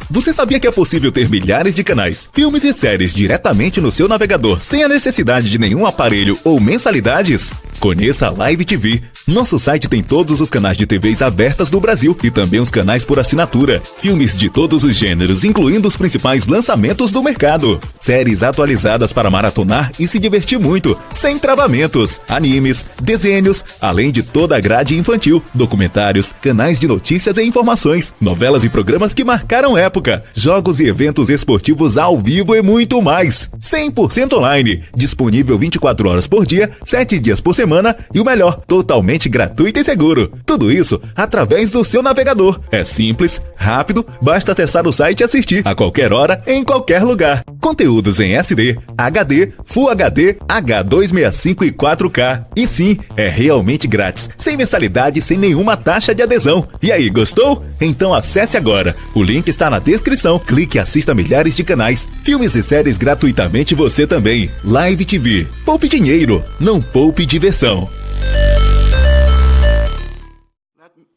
Você sabia que é possível ter milhares de canais, filmes e séries diretamente no seu navegador sem a necessidade de nenhum aparelho ou mensalidades? Conheça a Live TV. Nosso site tem todos os canais de TVs abertas do Brasil e também os canais por assinatura. Filmes de todos os gêneros, incluindo os principais lançamentos do mercado. Séries atualizadas para maratonar e se divertir muito, sem travamentos. Animes, desenhos, além de toda a grade infantil, documentários, canais de notícias e informações, novelas e programas que marcaram época, jogos e eventos esportivos ao vivo e muito mais. 100% online, disponível 24 horas por dia, 7 dias por semana e o melhor, totalmente gratuito e seguro. Tudo isso através do seu navegador. É simples, rápido, basta acessar o site e assistir a qualquer hora, em qualquer lugar. Conteúdos em SD, HD, Full HD, H265 e 4K. E sim, é realmente grátis, sem mensalidade, sem nenhuma taxa de adesão. E aí, gostou? Então acesse agora. O link está na descrição. Clique e assista milhares de canais, filmes e séries gratuitamente você também. Live TV. Poupe dinheiro, não poupe diversão.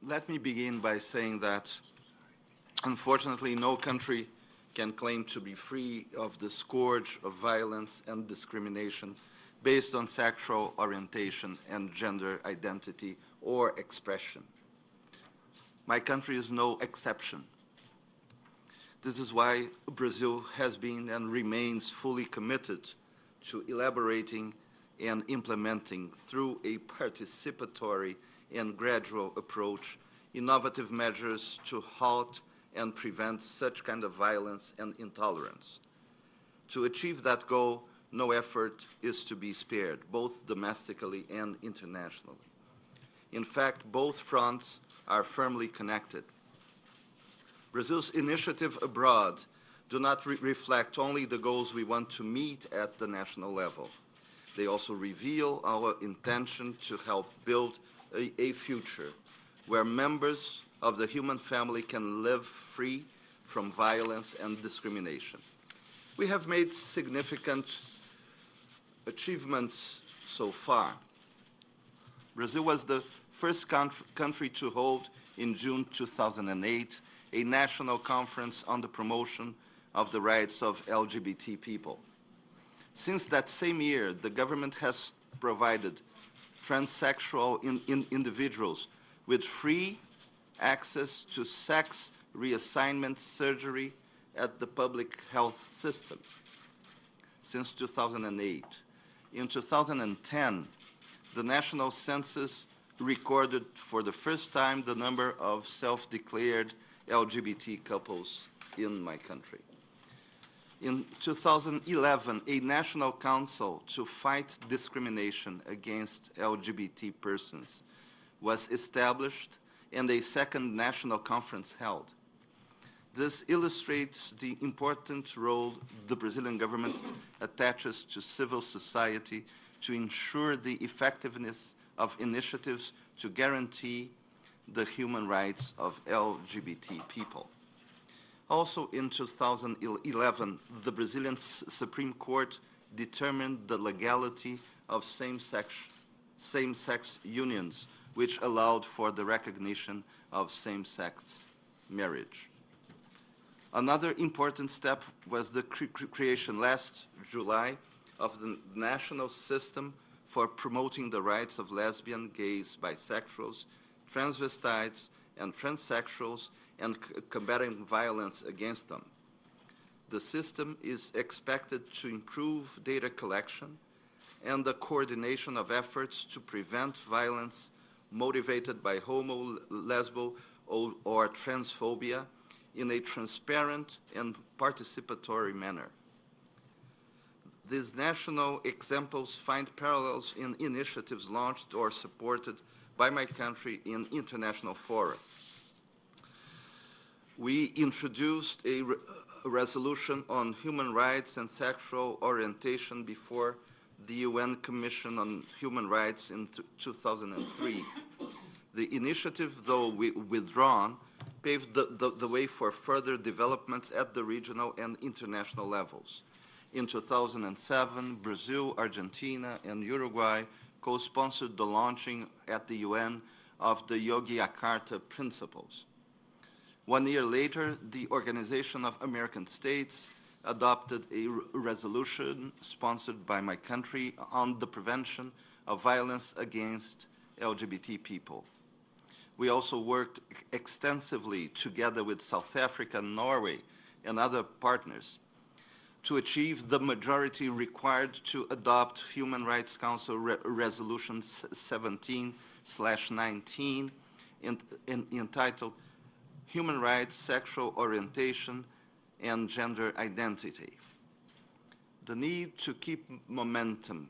Let me begin by saying that, unfortunately, no country can claim to be free of the scourge of violence and discrimination based on sexual orientation and gender identity or expression. My country is no exception. This is why Brazil has been and remains fully committed to elaborating and implementing through a participatory and gradual approach innovative measures to halt and prevent such kind of violence and intolerance. To achieve that goal, no effort is to be spared, both domestically and internationally. In fact, both fronts are firmly connected. Brazil's initiative abroad do not reflect only the goals we want to meet at the national level. They also reveal our intention to help build a future where members of the human family can live free from violence and discrimination. We have made significant achievements so far. Brazil was the first country to hold, in June 2008, a national conference on the promotion of the rights of LGBT people. Since that same year, the government has provided transsexual individuals with free access to sex reassignment surgery at the public health system since 2008. In 2010, the national census recorded for the first time the number of self-declared LGBT couples in my country. In 2011, a national council to fight discrimination against LGBT persons was established and a second national conference held. This illustrates the important role the Brazilian government attaches to civil society to ensure the effectiveness of initiatives to guarantee the human rights of LGBT people. Also in 2011, the Brazilian Supreme Court determined the legality of same-sex unions, which allowed for the recognition of same-sex marriage. Another important step was the creation last July of the National System for Promoting the Rights of Lesbian, Gays, Bisexuals, Transvestites, and Transsexuals, and combating violence against them. The system is expected to improve data collection and the coordination of efforts to prevent violence motivated by homo, lesbo, or transphobia in a transparent and participatory manner. These national examples find parallels in initiatives launched or supported by my country in international fora. We introduced a resolution on human rights and sexual orientation before the UN Commission on Human Rights in 2003. The initiative, though withdrawn, paved the way for further developments at the regional and international levels. In 2007, Brazil, Argentina, and Uruguay co-sponsored the launching at the UN of the Yogyakarta Principles. 1 year later, the Organization of American States adopted a resolution sponsored by my country on the prevention of violence against LGBT people. We also worked extensively together with South Africa, Norway, and other partners to achieve the majority required to adopt Human Rights Council Resolution 17/19 entitled Human Rights, Sexual Orientation, and Gender Identity. The need to keep momentum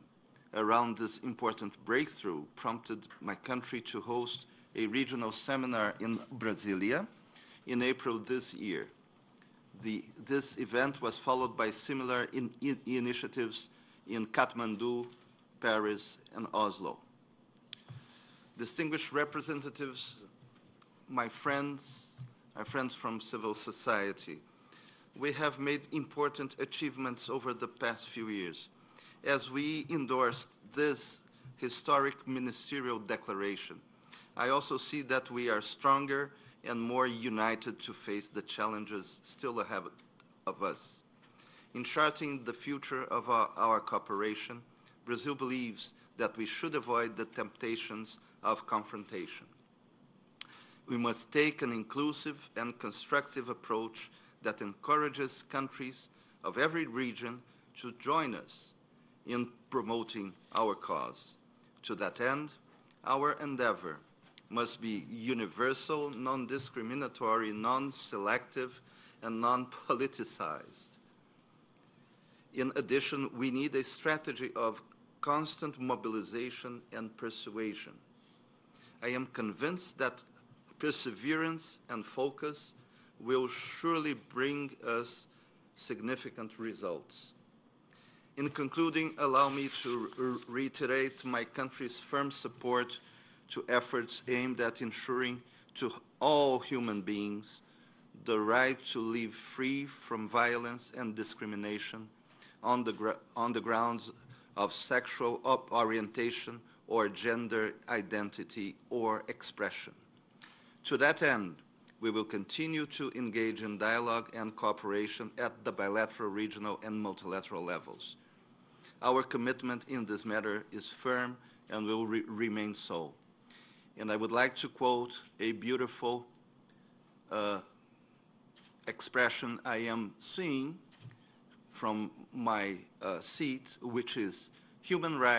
around this important breakthrough prompted my country to host a regional seminar in Brasilia in April this year. This event was followed by similar initiatives in Kathmandu, Paris, and Oslo. Distinguished representatives, my friends from civil society, we have made important achievements over the past few years as we endorsed this historic ministerial declaration. I also see that we are stronger and more united to face the challenges still ahead of us. In charting the future of our cooperation, Brazil believes that we should avoid the temptations of confrontation. We must take an inclusive and constructive approach that encourages countries of every region to join us in promoting our cause. To that end, our endeavor must be universal, non-discriminatory, non-selective, and non-politicized. In addition, we need a strategy of constant mobilization and persuasion. I am convinced that perseverance and focus will surely bring us significant results. In concluding, allow me to reiterate my country's firm support to efforts aimed at ensuring to all human beings the right to live free from violence and discrimination on the grounds of sexual orientation or gender identity or expression. To that end, we will continue to engage in dialogue and cooperation at the bilateral, regional, and multilateral levels. Our commitment in this matter is firm and will remain so. And I would like to quote a beautiful expression I am seeing from my seat, which is human rights